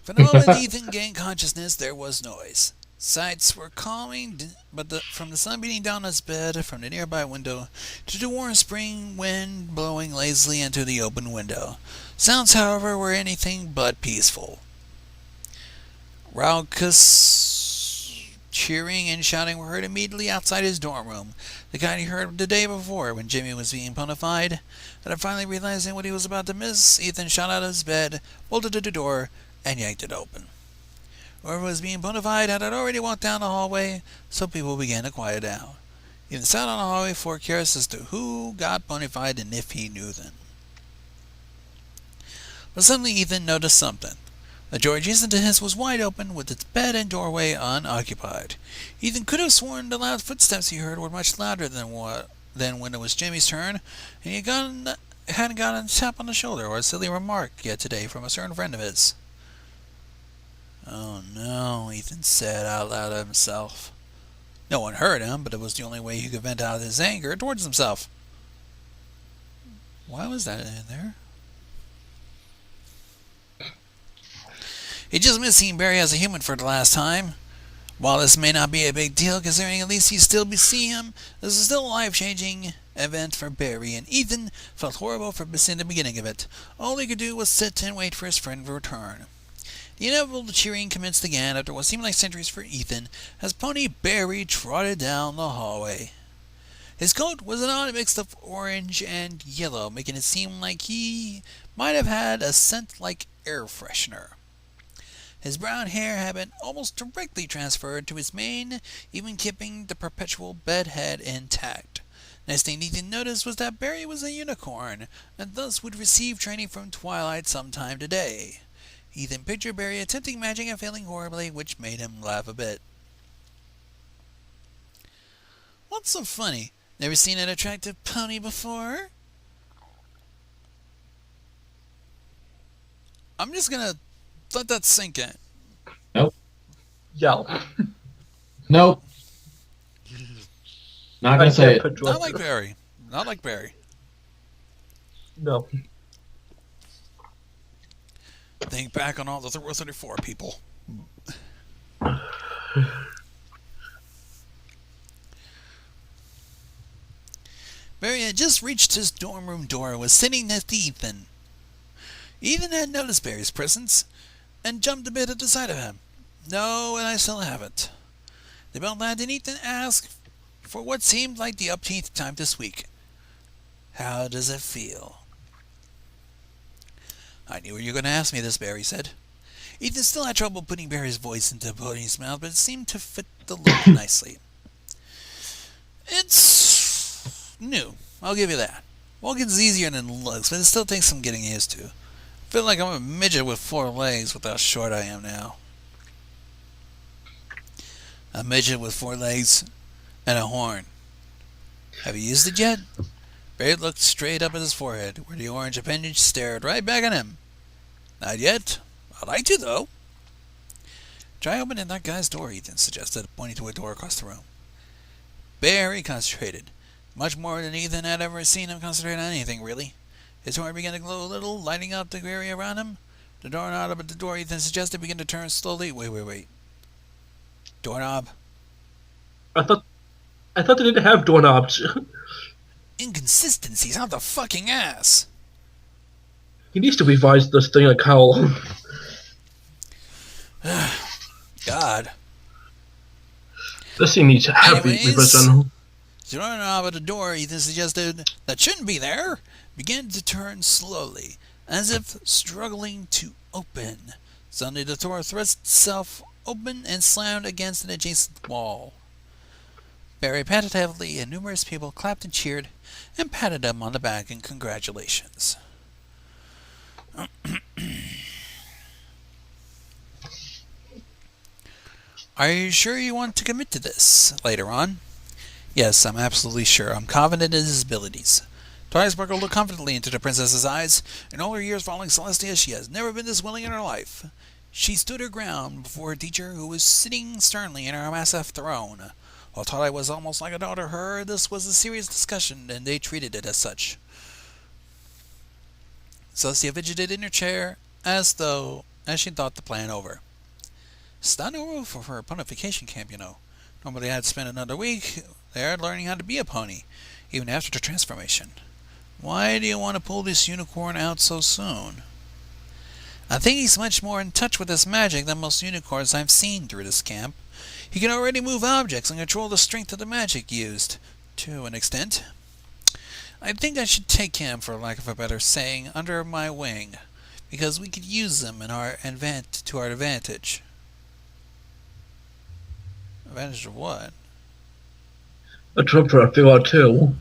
For the moment Ethan gained consciousness, there was noise. Sights were calming, but from the sun beating down his bed from the nearby window to the warm spring wind blowing lazily into the open window, sounds, however, were anything but peaceful. Raucous cheering and shouting were heard immediately outside his dorm room, the kind he heard the day before when Jimmy was being ponified. And finally realizing what he was about to miss, Ethan shot out of his bed, bolted to the door, and yanked it open. Whoever was being ponified had already walked down the hallway, so people began to quiet down. Ethan sat on the hallway for curious as to who got ponified and if he knew them. But suddenly Ethan noticed something. The door adjacent to his was wide open, with its bed and doorway unoccupied. Ethan could have sworn the loud footsteps he heard were much louder than when it was Jimmy's turn, and he hadn't gotten a tap on the shoulder or a silly remark yet today from a certain friend of his. "Oh no," Ethan said out loud to himself. No one heard him, but it was the only way he could vent out his anger towards himself. Why was that in there? He just missed seeing Barry as a human for the last time. While this may not be a big deal, considering at least he'd still be seeing him, this is still a life-changing event for Barry, and Ethan felt horrible for missing the beginning of it. All he could do was sit and wait for his friend to return. The inevitable cheering commenced again after what seemed like centuries for Ethan, as Pony Barry trotted down the hallway. His coat was an odd mix of orange and yellow, making it seem like he might have had a scent like air freshener. His brown hair had been almost directly transferred to his mane, even keeping the perpetual bedhead intact. Next thing Ethan noticed was that Barry was a unicorn, and thus would receive training from Twilight sometime today. Ethan pictured Barry attempting magic and failing horribly, which made him laugh a bit. What's so funny? Never seen an attractive pony before? I'm just gonna let that sink in. Nope. Yell. Nope. Not gonna say it. Not like Barry. Not like Barry. No. Think back on all the 34 people. Barry had just reached his dorm room door and was sitting next to Ethan. Ethan had noticed Barry's presence and jumped a bit at the sight of him. No, and I still haven't. The bell landed and Ethan asked for what seemed like the upteenth time this week. How does it feel? I knew you were going to ask me this, Barry said. Ethan still had trouble putting Barry's voice into Pony's mouth, but it seemed to fit the look nicely. It's new, I'll give you that. Walking's easier than it looks, but it still takes some getting used to. I feel like I'm a midget with 4 legs with how short I am now. A midget with 4 legs and a horn. Have you used it yet? Barry looked straight up at his forehead, where the orange appendage stared right back at him. Not yet. I'd like to, though. Try opening that guy's door, Ethan suggested, pointing to a door across the room. Barry concentrated. Much more than Ethan had ever seen him concentrate on anything, really. His horn began to glow a little, lighting up the area around him. The doorknob at the door, Ethan suggested, began to turn slowly. Wait. Doorknob? I thought they didn't have doorknobs. Inconsistencies out the fucking ass. He needs to revise this thing like Howell. God. This thing needs heavy revision. The doorknob at the door, Ethan suggested, that shouldn't be there, began to turn slowly, as if struggling to open. Suddenly the door thrust itself open and slammed against an adjacent wall. Barry patted heavily, and numerous people clapped and cheered and patted him on the back in congratulations. Are you sure you want to commit to this later on? Yes, I'm absolutely sure. I'm confident in his abilities. Twilight Sparkle looked confidently into the princess's eyes. In all her years following Celestia, she has never been this willing in her life. She stood her ground before a teacher who was sitting sternly in her massive throne. While Twilight was almost like a daughter to her, this was a serious discussion, and they treated it as such. Celestia fidgeted in her chair as she thought the plan over. It's not normal for her pony vacation camp, you know. Normally I'd spend another week there learning how to be a pony, even after the transformation. Why do you want to pull this unicorn out so soon? I think he's much more in touch with his magic than most unicorns I've seen through this camp. He can already move objects and control the strength of the magic used, to an extent. I think I should take him, for lack of a better saying, under my wing, because we could use him to our advantage. Advantage of what? That's what I feel out too.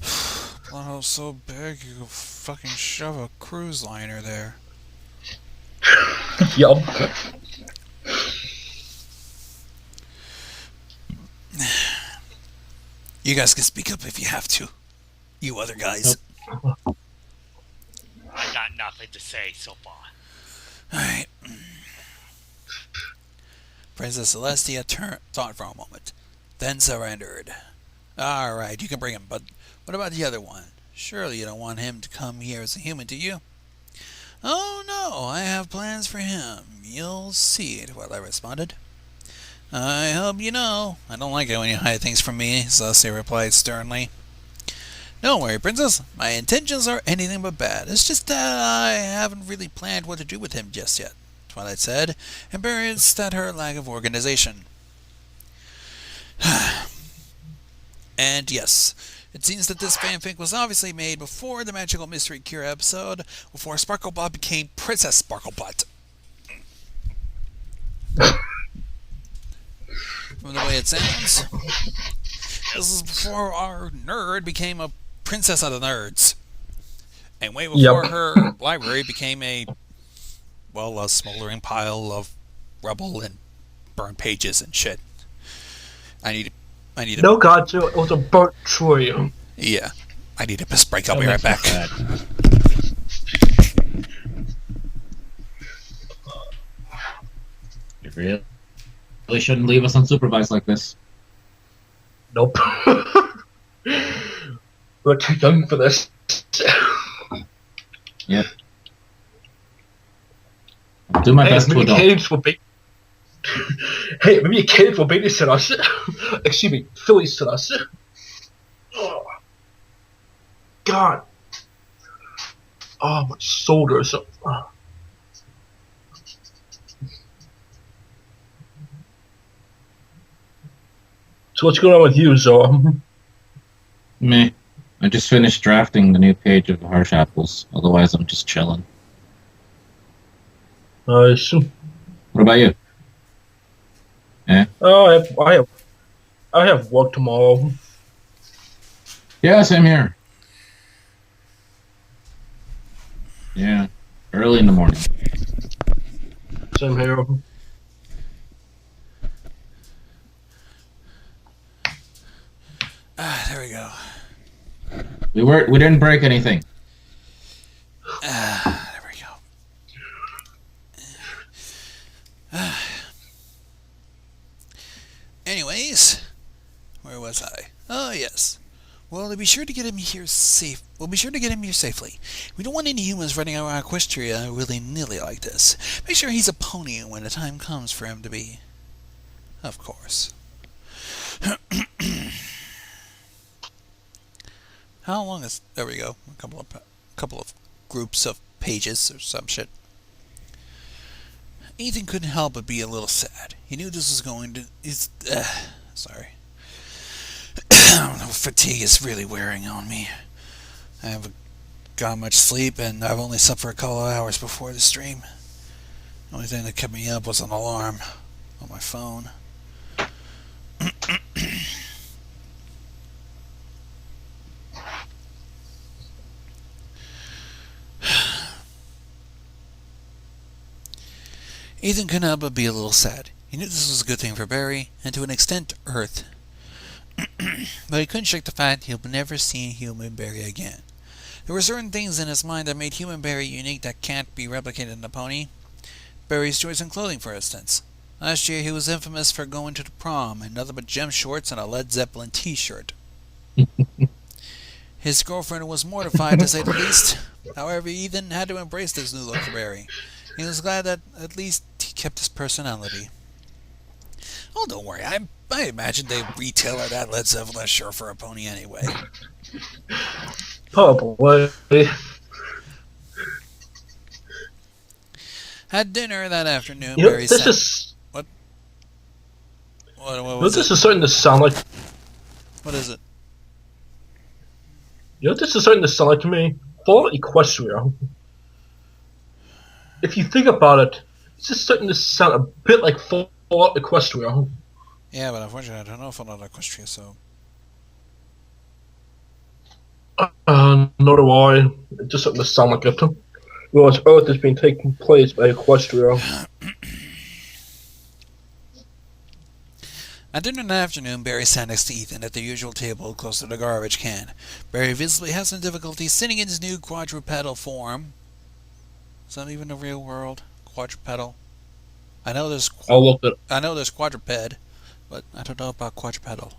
Thought I was so big you could fucking shove a cruise liner there. Yup. You guys can speak up if you have to. You other guys. Nope. I got nothing to say so far. Alright. Princess Celestia thought for a moment, then surrendered. Alright, you can bring him, but what about the other one? Surely you don't want him to come here as a human, do you? Oh no, I have plans for him. You'll see, I responded. I hope you know. I don't like it when you hide things from me, Celestia replied sternly. Don't worry, Princess. My intentions are anything but bad. It's just that I haven't really planned what to do with him just yet, Twilight said, embarrassed at her lack of organization. And yes, it seems that this fanfic was obviously made before the Magical Mystery Cure episode, before Sparklebot became Princess Sparklebot. From the way it sounds, this is before our nerd became a princess of the nerds. And way before her library became a smoldering pile of rubble and burned pages and shit. I need a... No, God, it was a burnt tree. Yeah. I need a piss break. I'll be right back. You really shouldn't leave us unsupervised like this. Nope. We're too young for this. Yep. I'll do my best to adult. Hey, maybe kids will babysit us. Excuse me, Phillies us. Oh, God. Oh, my shoulders. Oh. So what's going on with you, Zoa? Me. I just finished drafting the new page of Harsh Apples. Otherwise, I'm just chilling. Nice. What about you? Yeah. Oh, I have work tomorrow. Yeah, same here. Yeah, early in the morning. Same here. There we go. We didn't break anything. There we go. Anyways, where was I? Oh yes. Well, we'll be sure to get him here safely. We don't want any humans running around Equestria willy-nilly like this. Make sure he's a pony when the time comes for him to be. Of course. How long is... There we go. A couple of groups of pages or some shit. Ethan couldn't help but be a little sad. He knew this was going to... Sorry. Fatigue is really wearing on me. I haven't got much sleep, and I've only slept for a couple of hours before the stream. The only thing that kept me up was an alarm on my phone. Ethan couldn't help but be a little sad. He knew this was a good thing for Barry, and to an extent, Earth. But he couldn't shake the fact he'll never see human Barry again. There were certain things in his mind that made human Barry unique that can't be replicated in a pony. Barry's choice in clothing, for instance. Last year he was infamous for going to the prom in nothing but gem shorts and a Led Zeppelin t-shirt. His girlfriend was mortified, to say the least. However, Ethan had to embrace this new look for Barry. He was glad that at least he kept his personality. Oh, don't worry. I imagine they retailer that Led Zeppelin shirt for a pony anyway. Probably. At dinner that afternoon, You know, Barry this said... is. What This was it? is starting to sound like. What is it? You know, this is starting to sound like to me. Fallout Equestrian. If you think about it, it's just starting to sound a bit like Fallout Equestrian. Yeah, but unfortunately, I don't know if I'm not Equestrian, so... Nor do I. It just starting to sound like it. Whereas Earth is being taken place by Equestrian. At dinner in the afternoon, Barry sat next to Ethan at the usual table close to the garbage can. Barry visibly has some difficulty sitting in his new quadrupedal form. Is that even a real word? Quadrupedal? I know there's quadruped, but I don't know about quadrupedal.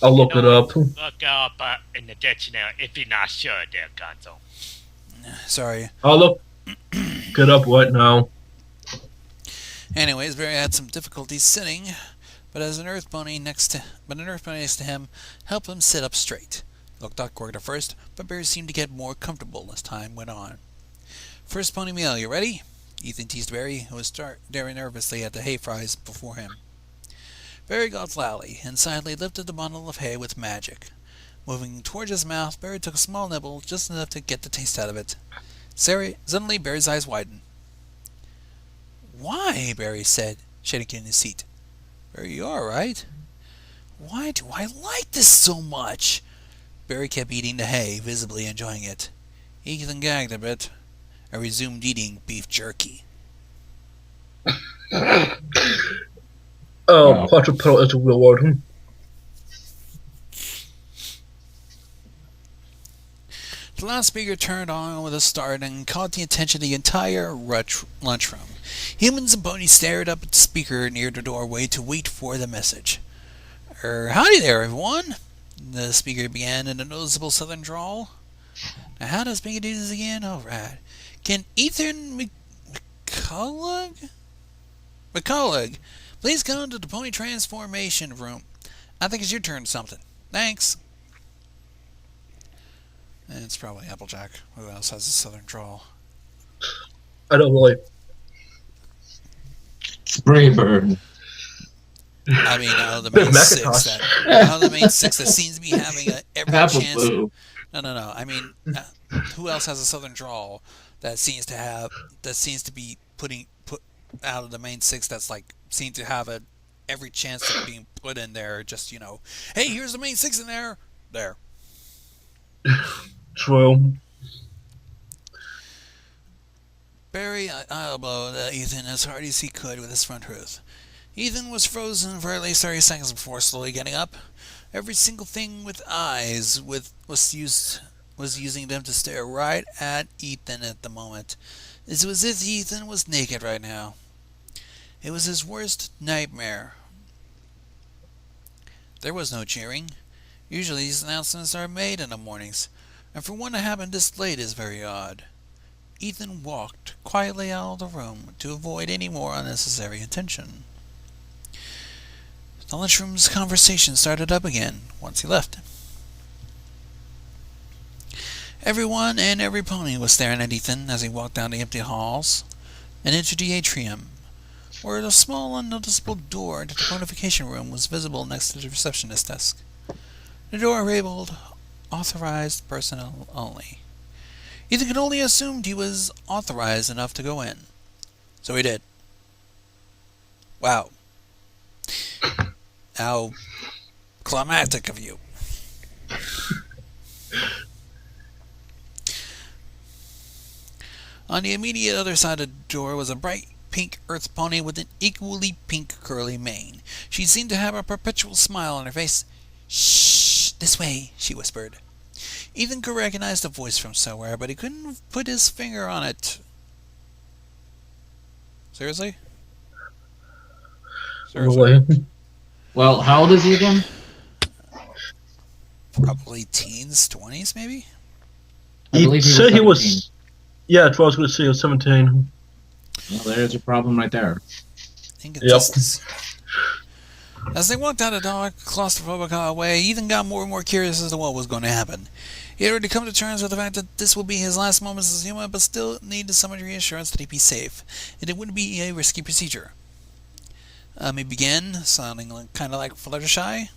I'll look it up. Look up in the dictionary if you're not sure there, Gonzo. Sorry. I'll look it up right now. Anyways, Barry had some difficulty sitting, but an earth pony next to him helped him sit up straight. It looked awkward at first, but Barry seemed to get more comfortable as time went on. First pony meal, you ready? Ethan teased Barry, who was staring nervously at the hay fries before him. Barry got loudly and silently lifted the bundle of hay with magic. Moving towards his mouth, Barry took a small nibble, just enough to get the taste out of it. Suddenly, Barry's eyes widened. "Why?" Barry said, shaking in his seat. "Barry, you alright?" "Why do I like this so much?" Barry kept eating the hay, visibly enjoying it. Ethan gagged a bit and resumed eating beef jerky. Oh, quadrupedal is a real word. The loudspeaker turned on with a start and caught the attention of the entire lunchroom. Humans and ponies stared up at the speaker near the doorway to wait for the message. Howdy there, everyone," the speaker began in a noticeable southern drawl. "Now, how does Speaker do this again? All right. Can Ethan McCullough, please come to the pony transformation room? I think it's your turn to something. Thanks." It's probably Applejack. Who else has a southern drawl? I don't really. Braybird. I mean, out of the main six that seems to be having every chance. No. I mean, who else has a southern drawl that seems to be put out of the main six? That's like seems to have every chance of being put in there. Just hey, here's the main six in there. There. True. Barry elbowed Ethan as hard as he could with his front hoof. Ethan was frozen for at least 30 seconds before slowly getting up. Every single thing with eyes was using them to stare right at Ethan at the moment. It was as if Ethan was naked right now. It was his worst nightmare. There was no cheering. Usually these announcements are made in the mornings, and for one to happen this late is very odd. Ethan walked quietly out of the room to avoid any more unnecessary attention. The lunchroom's conversation started up again once he left. Everyone and every pony was staring at Ethan as he walked down the empty halls and entered the atrium, where the small unnoticeable door to the ponification room was visible next to the receptionist desk. The door labeled "Authorized Personnel Only." Ethan could only assumed he was authorized enough to go in. So he did. Wow. How climactic of you. On the immediate other side of the door was a bright pink earth pony with an equally pink curly mane. She seemed to have a perpetual smile on her face. "Shh, this way," she whispered. Ethan could recognize the voice from somewhere, but he couldn't put his finger on it. Seriously? Really? Well, how old is he again? Probably teens, 20s, maybe? I He believe said he 17. was. Yeah, that's what I was going to say. He was 17. Well, there's a problem right there. Inconsistency. As they walked out a dark, claustrophobic hallway, Ethan got more and more curious as to what was going to happen. He had already come to terms with the fact that this would be his last moments as human, but still needed some reassurance that he'd be safe, and it wouldn't be a risky procedure. He began, sounding kind of like Fluttershy.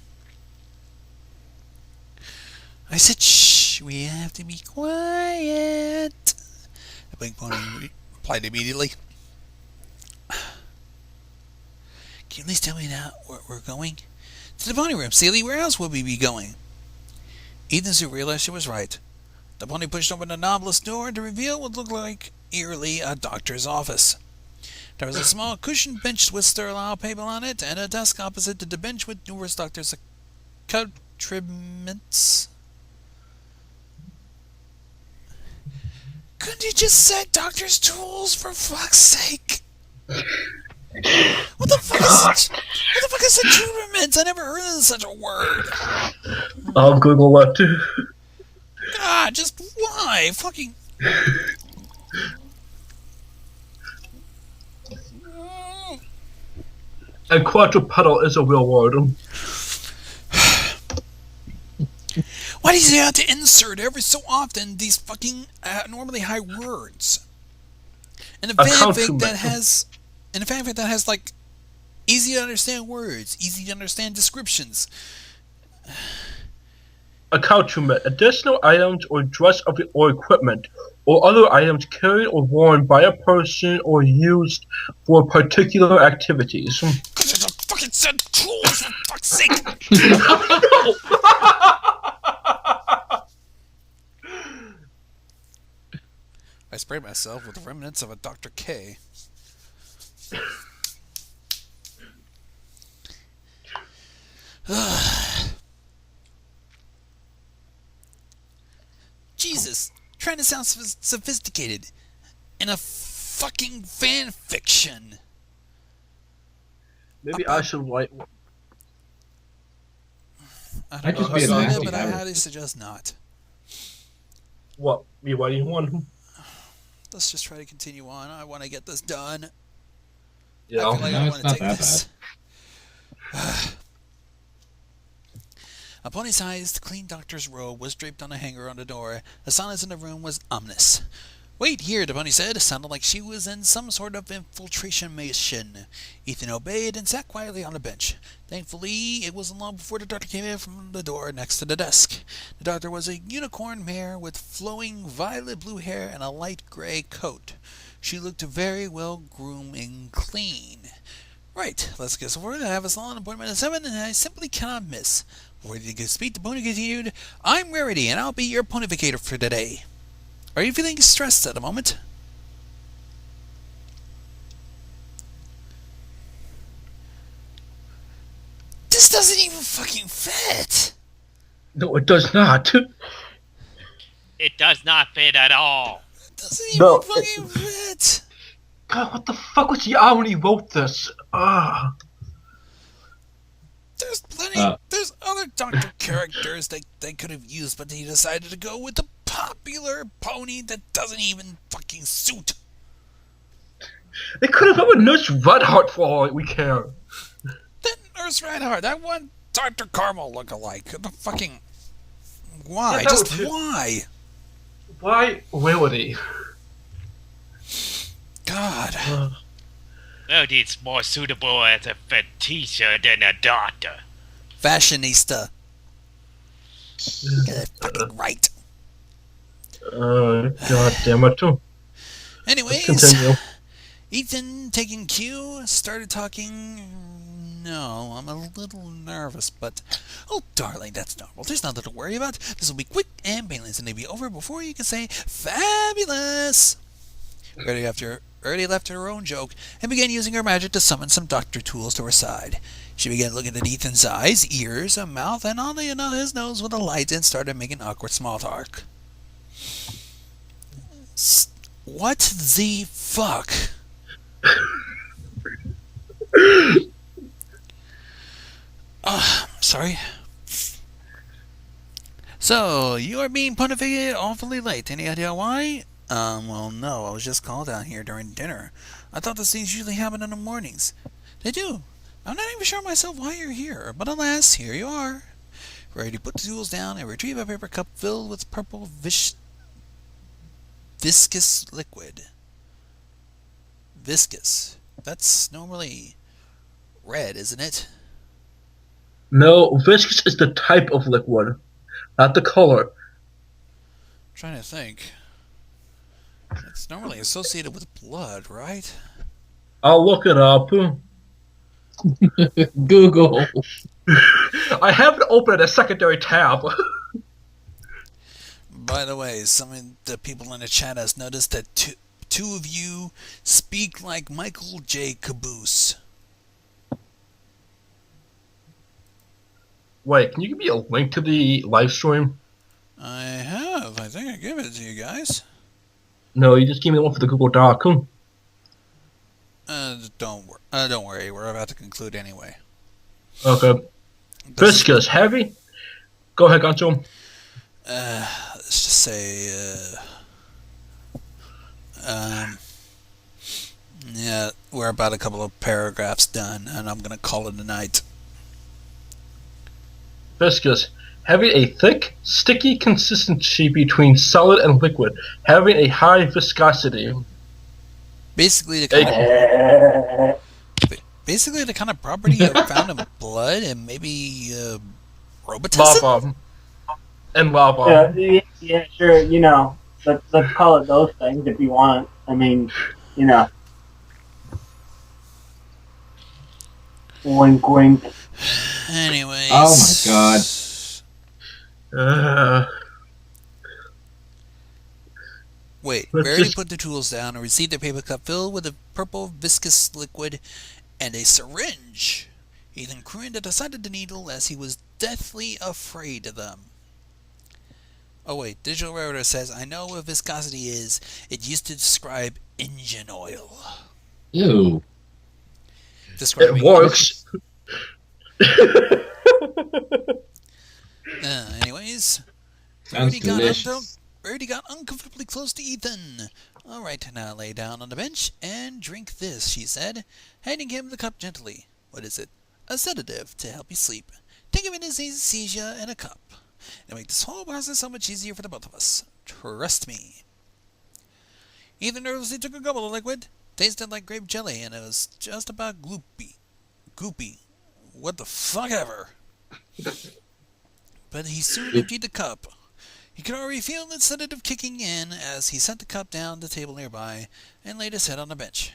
I said, shh, we have to be quiet. The Pink Pony replied immediately. Can you at least tell me now where we're going? To the pony room, silly. Where else would we be going? Ethan soon realized she was right. The pony pushed open the knobless door to reveal what looked like eerily a doctor's office. There was a small cushioned bench with sterile paper on it, and a desk opposite to the bench with numerous doctor's accoutrements. Couldn't you just say doctor's tools, for fuck's sake? What the fuck is accoutrements? I never heard of such a word. I'll Google that too. God, just why? Fucking... A quadrupedal is a real word. Why does he have to insert every so often these fucking normally high words? And a fanfic that has like easy to understand words, easy to understand descriptions. Accoutrement, additional items or dress or equipment, or other items carried or worn by a person or used for particular activities. Because it's a fucking said tools, for fuck's sake! I sprayed myself with the remnants of a Dr. K. Jesus, trying to sound sophisticated in a fucking fan fiction. Maybe I should write. I I'd don't just know be a how to nasty say it, but I guy. highly suggest not. What? Me writing one? Let's just try to continue on. I want to get this done. Yeah. I feel like No, I it's want to not take that this. A pony-sized, clean doctor's robe was draped on a hanger on the door. The silence in the room was ominous. Wait here, the pony said. It sounded like she was in some sort of infiltration mission. Ethan obeyed and sat quietly on a bench. Thankfully, it wasn't long before the doctor came in from the door next to the desk. The doctor was a unicorn mare with flowing violet-blue hair and a light gray coat. She looked very well groomed and clean. Right, let's get started. I have a salon appointment at 7 and I simply cannot miss. Before you can speak, the pony continued, I'm Rarity and I'll be your ponificator for today. Are you feeling stressed at the moment? This doesn't even fucking fit. No, it does not. It does not fit at all. It doesn't even No, fucking fit. God, what the fuck was the hour when he wrote this? Ah. There's plenty. There's other Doctor characters that they could have used, but they decided to go with the popular pony that doesn't even fucking suit. They could have went with Nurse Redheart for all we care. That Nurse Redheart, that one Dr. Carmel look-alike. The fucking... Why? Yeah, that Just was- why? Why Rarity? God. Well, it's more suitable as a fetisha than a doctor. Fashionista. Get it fucking right. God damn it. Let's Anyways, continue. Ethan, taking cue, started talking. No, I'm a little nervous, but... Oh, darling, that's normal. There's nothing to worry about. This will be quick and painless, and it'll be over before you can say, fabulous! Already left her own joke, and began using her magic to summon some doctor tools to her side. She began looking at Ethan's eyes, ears, and mouth, and oddly enough his nose with a light, and started making awkward small talk. What the fuck? Sorry. So, you are being pontificated awfully late. Any idea why? Well, no. I was just called down here during dinner. I thought these things usually happen in the mornings. They do. I'm not even sure myself why you're here, but alas, here you are. Ready to put the tools down and retrieve a paper cup filled with purple viscous liquid. Viscous. That's normally red, isn't it? No, viscous is the type of liquid, not the color. I'm trying to think. It's normally associated with blood, right? I'll look it up. Google. I have it open at a secondary tab. By the way, some of the people in the chat has noticed that two of you speak like Michael J. Caboose. Wait, can you give me a link to the live stream? I have. I think I gave it to you guys. No, you just gave me one for the Google Doc. Don't worry. We're about to conclude anyway. Okay. Viscous, heavy? Go ahead, Gonzo. Let's just say, yeah, we're about a couple of paragraphs done, and I'm gonna call it a night. Viscous, having a thick, sticky consistency between solid and liquid, having a high viscosity. Basically, the kind of property found in blood and maybe robotism. Lava. And lava. Yeah, sure. Let's call it those things if you want. I mean, wink, wink. Anyways. Oh my god. Wait, Verity put the tools down and received a paper cup filled with a purple viscous liquid and a syringe. He then crooned at the side of the needle as he was deathly afraid of them. Oh wait, Digital Railroader says, I know what viscosity is. It used to describe engine oil. Ew. It works. Anyways. Sounds delicious. Verity got uncomfortably close to Ethan. Alright, now lay down on the bench and drink this, she said, handing him the cup gently. What is it? A sedative to help you sleep. Think of it as anesthesia in a cup. It'll make this whole process so much easier for the both of us. Trust me. Ethan nervously took a gobble of liquid. Tasted like grape jelly, and it was just about gloopy. Goopy. What the fuck ever. But he soon emptied the cup. He could already feel the sedative kicking in as he set the cup down the table nearby and laid his head on the bench.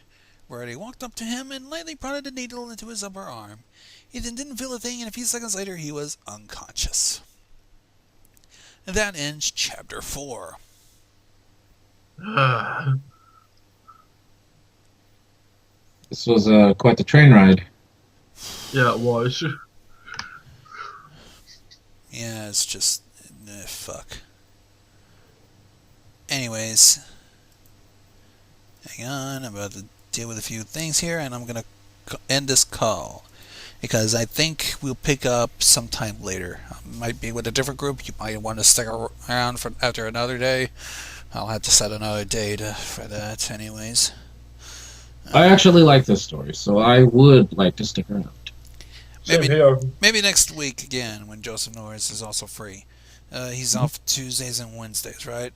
Verity walked up to him and lightly prodded the needle into his upper arm. Ethan didn't feel a thing, and a few seconds later he was unconscious. And that ends Chapter 4. This was quite the train ride. Yeah, it was. Yeah, it's just... fuck. Anyways. Hang on, I'm about to deal with a few things here, and I'm going to end this call. Because I think we'll pick up sometime later. Might be with a different group. You might want to stick around for after another day. I'll have to set another date for that anyways. I actually like this story, so I would like to stick around. Maybe next week again when Joseph Norris is also free. He's off Tuesdays and Wednesdays, right?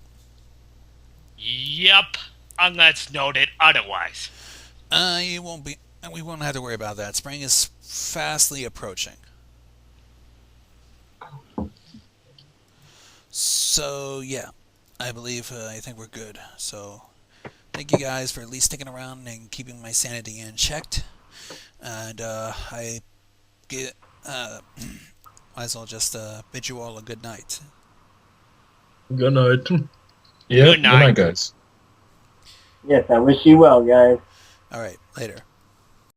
Yep, unless noted otherwise. You won't be. We won't have to worry about that. Spring is fastly approaching. So yeah, I think we're good. So thank you guys for at least sticking around and keeping my sanity in checked. And might as well just bid you all a good night. Good night. Yeah, Good night, guys. Yes, I wish you well, guys. All right, later.